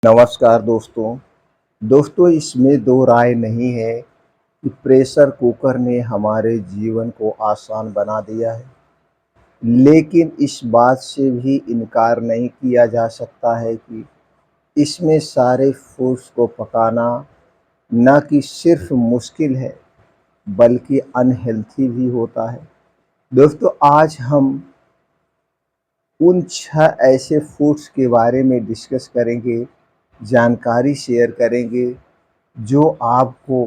नमस्कार दोस्तों। इसमें दो राय नहीं है कि प्रेशर कुकर ने हमारे जीवन को आसान बना दिया है। लेकिन इस बात से भी इनकार नहीं किया जा सकता है कि इसमें सारे फूड्स को पकाना न कि सिर्फ मुश्किल है बल्कि अनहेल्थी भी होता है। दोस्तों, आज हम उन 6 ऐसे फूड्स के बारे में डिस्कस करेंगे, जानकारी शेयर करेंगे जो आपको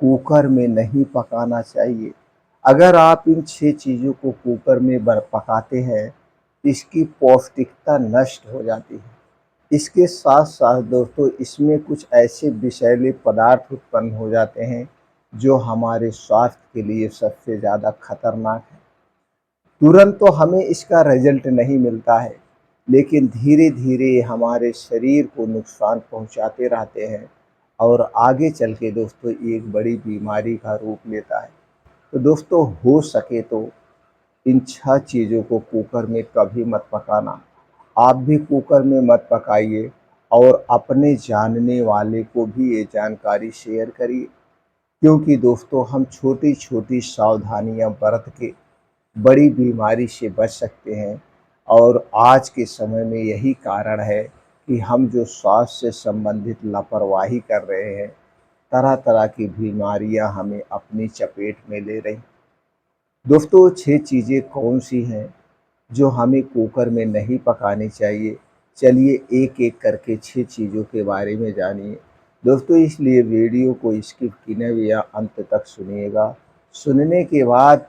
कुकर में नहीं पकाना चाहिए। अगर आप इन 6 चीज़ों को कुकर में पकाते हैं, इसकी पौष्टिकता नष्ट हो जाती है। इसके साथ-साथ दोस्तों, इसमें कुछ ऐसे विषैले पदार्थ उत्पन्न हो जाते हैं जो हमारे स्वास्थ्य के लिए सबसे ज़्यादा खतरनाक है। तुरंत तो हमें इसका रिजल्ट नहीं मिलता है, लेकिन धीरे-धीरे हमारे शरीर को नुकसान पहुँचाते रहते हैं और आगे चल के दोस्तों एक बड़ी बीमारी का रूप लेता है। तो दोस्तों, हो सके तो इन 6 चीज़ों को कुकर में कभी मत पकाना। आप भी कुकर में मत पकाइए और अपने जानने वाले को भी ये जानकारी शेयर करिए, क्योंकि दोस्तों हम छोटी-छोटी सावधानियाँ बरत के बड़ी बीमारी से बच सकते हैं। और आज के समय में यही कारण है कि हम जो स्वास्थ्य से संबंधित लापरवाही कर रहे हैं, तरह-तरह की बीमारियां हमें अपनी चपेट में ले रही। दोस्तों, 6 चीज़ें कौन-सी हैं जो हमें कुकर में नहीं पकानी चाहिए? चलिए एक-एक करके 6 चीज़ों के बारे में जानिए। दोस्तों, इसलिए वीडियो को स्किप किए बिना अंत तक सुनिएगा। सुनने के बाद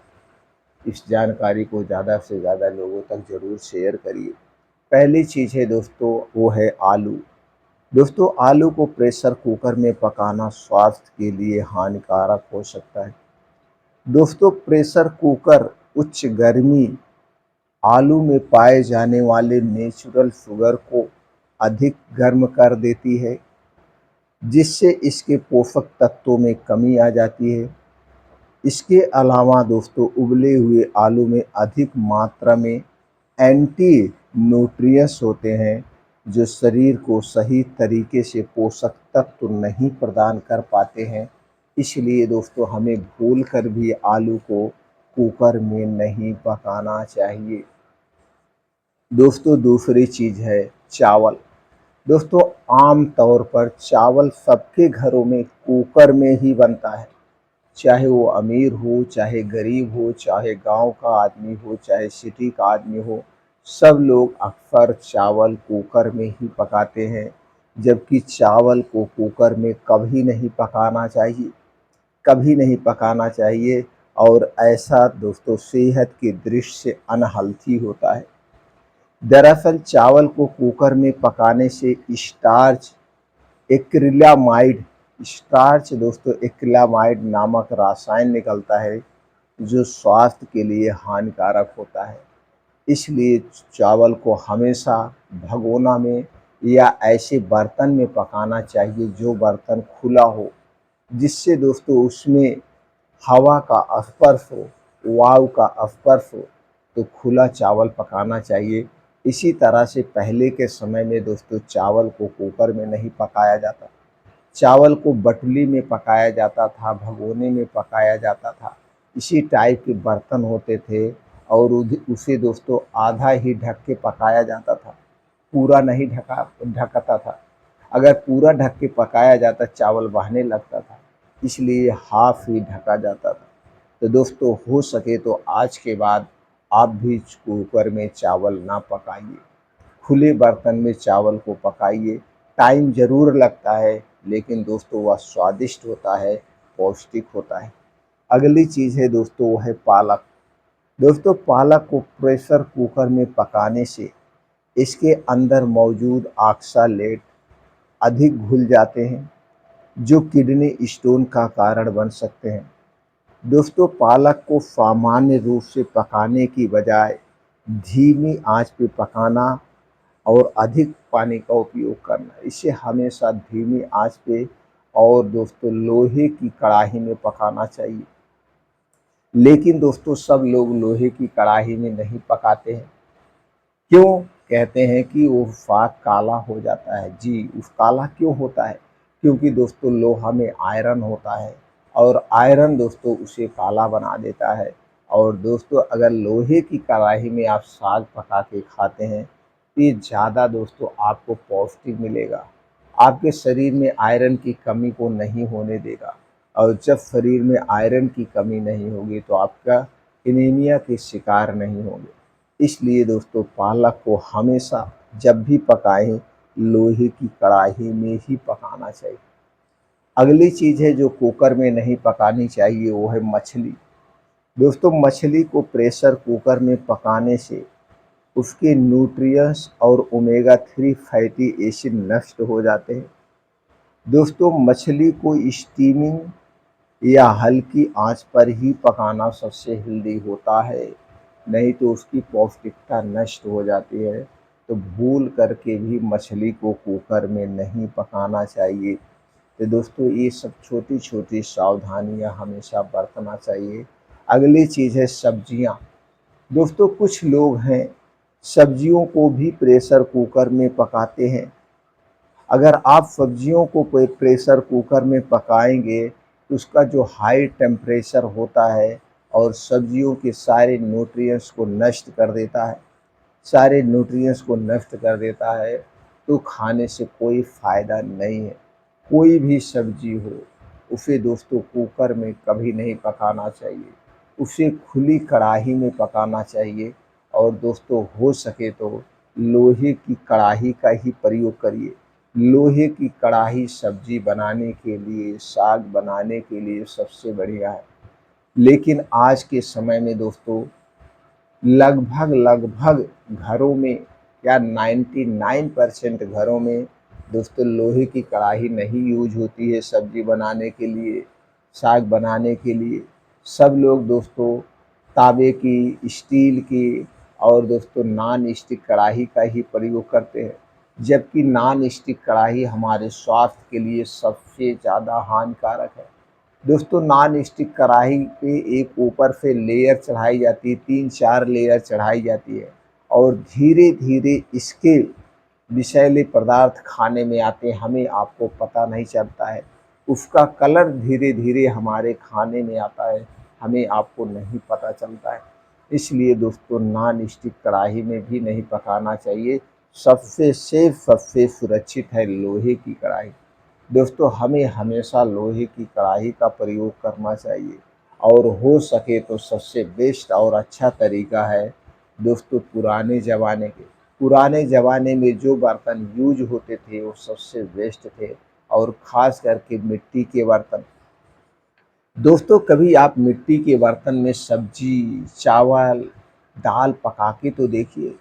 इस जानकारी को ज़्यादा से ज़्यादा लोगों तक ज़रूर शेयर करिए। पहली चीज़ है दोस्तों, वो है आलू। दोस्तों, आलू को प्रेशर कुकर में पकाना स्वास्थ्य के लिए हानिकारक हो सकता है। दोस्तों, प्रेशर कुकर उच्च गर्मी आलू में पाए जाने वाले नेचुरल शुगर को अधिक गर्म कर देती है, जिससे इसके पोषक तत्वों में कमी आ जाती है। इसके अलावा दोस्तों, उबले हुए आलू में अधिक मात्रा में एंटी न्यूट्रिएंट्स होते हैं जो शरीर को सही तरीके से पोषक तत्व नहीं प्रदान कर पाते हैं। इसलिए दोस्तों, हमें भूल कर भी आलू को कुकर में नहीं पकाना चाहिए। दोस्तों, दूसरी चीज़ है चावल। दोस्तों, आम तौर पर चावल सबके घरों में कुकर में ही बनता है। चाहे वो अमीर हो, चाहे गरीब हो, चाहे गांव का आदमी हो, चाहे सिटी का आदमी हो, सब लोग अक्सर चावल कुकर में ही पकाते हैं। जबकि चावल को कुकर में कभी नहीं पकाना चाहिए, कभी नहीं पकाना चाहिए। और ऐसा दोस्तों सेहत की दृष्टि से अनहेल्थी होता है। दरअसल चावल को कुकर में पकाने से स्टार्च एक्रिलामाइड स्टार्च दोस्तों एक्रिलामाइड नामक रासायन निकलता है जो स्वास्थ्य के लिए हानिकारक होता है। इसलिए चावल को हमेशा भगोना में या ऐसे बर्तन में पकाना चाहिए जो बर्तन खुला हो, जिससे दोस्तों उसमें हवा का स्पर्श हो, वायु का स्पर्श हो। तो खुला चावल पकाना चाहिए। इसी तरह से पहले के समय में दोस्तों चावल को कुकर में नहीं पकाया जाता, चावल को बटुली में पकाया जाता था, भगोने में पकाया जाता था। इसी टाइप के बर्तन होते थे और उसे दोस्तों आधा ही ढक के पकाया जाता था, पूरा नहीं ढकता था। अगर पूरा ढक के पकाया जाता चावल बहने लगता था, इसलिए हाफ ही ढका जाता था। तो दोस्तों, हो सके तो आज के बाद आप भी कुकर में चावल ना पकाइए, खुले बर्तन में चावल को पकाइए। टाइम ज़रूर लगता है, लेकिन दोस्तों वह स्वादिष्ट होता है, पौष्टिक होता है। अगली चीज़ है दोस्तों, वो है पालक। दोस्तों, पालक को प्रेशर कुकर में पकाने से इसके अंदर मौजूद ऑक्सालेट अधिक घुल जाते हैं, जो किडनी स्टोन का कारण बन सकते हैं। दोस्तों, पालक को सामान्य रूप से पकाने की बजाय धीमी आंच पे पकाना और अधिक पानी का उपयोग करना। इसे हमेशा धीमी आंच पे और दोस्तों लोहे की कढ़ाई में पकाना चाहिए। लेकिन दोस्तों सब लोग लोहे की कढ़ाई में नहीं पकाते हैं। क्यों? कहते हैं कि वो फाग काला हो जाता है। जी, उस काला क्यों होता है? क्योंकि दोस्तों लोहा में आयरन होता है और आयरन दोस्तों उसे काला बना देता है। और दोस्तों अगर लोहे की कढ़ाई में आप साग पका के खाते हैं, तो ये ज़्यादा दोस्तों आपको पौष्टिक मिलेगा। आपके शरीर में आयरन की कमी को नहीं होने देगा और जब शरीर में आयरन की कमी नहीं होगी तो आपका एनीमिया के शिकार नहीं होंगे। इसलिए दोस्तों पालक को हमेशा जब भी पकाएं लोहे की कढ़ाई में ही पकाना चाहिए। अगली चीज़ है जो कुकर में नहीं पकानी चाहिए वो है मछली। दोस्तों मछली को प्रेशर कुकर में पकाने से उसके न्यूट्रिएंट्स और ओमेगा 3 फैटी एसिड नष्ट हो जाते हैं। दोस्तों मछली को स्टीमिंग या हल्की आंच पर ही पकाना सबसे हेल्दी होता है, नहीं तो उसकी पौष्टिकता नष्ट हो जाती है। तो भूल करके भी मछली को कुकर में नहीं पकाना चाहिए। तो दोस्तों ये सब छोटी-छोटी सावधानियाँ हमेशा बरतना चाहिए। अगली चीज़ है सब्जियाँ। दोस्तों कुछ लोग हैं सब्जियों को भी प्रेशर कुकर में पकाते हैं। अगर आप सब्जियों को कोई प्रेशर कुकर में पकाएंगे तो उसका जो हाई टेम्परेचर होता है और सब्जियों के सारे न्यूट्रिएंट्स को नष्ट कर देता है, सारे न्यूट्रिएंट्स को नष्ट कर देता है, तो खाने से कोई फ़ायदा नहीं है। कोई भी सब्जी हो उसे दोस्तों कुकर में कभी नहीं पकाना चाहिए, उसे खुली कढ़ाई में पकाना चाहिए। और दोस्तों हो सके तो लोहे की कढ़ाई का ही प्रयोग करिए। लोहे की कढ़ाई सब्जी बनाने के लिए, साग बनाने के लिए सबसे बढ़िया है। लेकिन आज के समय में दोस्तों लगभग घरों में या 99% घरों में दोस्तों लोहे की कढ़ाई नहीं यूज होती है सब्जी बनाने के लिए, साग बनाने के लिए। सब लोग दोस्तों तांबे की, स्टील की और दोस्तों नॉन स्टिक कढ़ाई का ही प्रयोग करते हैं। जबकि नॉन स्टिक कढ़ाई हमारे स्वास्थ्य के लिए सबसे ज़्यादा हानिकारक है। दोस्तों नॉन स्टिक कढ़ाई पे एक ऊपर से लेयर चढ़ाई जाती है, 3-4 लेयर चढ़ाई जाती है और धीरे-धीरे इसके विषैले पदार्थ खाने में आते हैं, हमें आपको पता नहीं चलता है। उसका कलर धीरे-धीरे हमारे खाने में आता है, हमें आपको नहीं पता चलता है। इसलिए दोस्तों नॉन स्टिक कढ़ाई में भी नहीं पकाना चाहिए। सबसे सेफ, सबसे सुरक्षित है लोहे की कढ़ाई। दोस्तों हमें हमेशा लोहे की कढ़ाई का प्रयोग करना चाहिए और हो सके तो सबसे बेस्ट और अच्छा तरीका है दोस्तों पुराने ज़माने में जो बर्तन यूज होते थे वो सबसे बेस्ट थे और ख़ास करके मिट्टी के बर्तन। दोस्तों कभी आप मिट्टी के बर्तन में सब्जी, चावल, दाल पका के तो देखिए,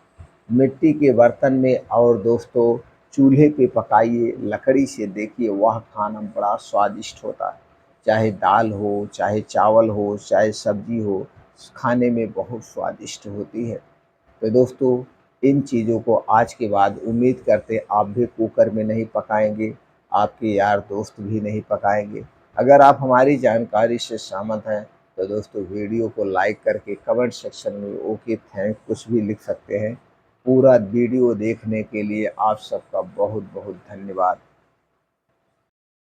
मिट्टी के बर्तन में। और दोस्तों चूल्हे पे पकाइए, लकड़ी से देखिए वह खाना बड़ा स्वादिष्ट होता है। चाहे दाल हो, चाहे चावल हो, चाहे सब्जी हो, खाने में बहुत स्वादिष्ट होती है। तो दोस्तों इन चीज़ों को आज के बाद उम्मीद करते आप भी कुकर में नहीं पकाएंगे, आपके यार दोस्त भी नहीं पकाएंगे। अगर आप हमारी जानकारी से सहमत हैं तो दोस्तों वीडियो को लाइक करके कमेंट सेक्शन में ओके थैंक कुछ भी लिख सकते हैं। पूरा वीडियो देखने के लिए आप सबका बहुत बहुत धन्यवाद।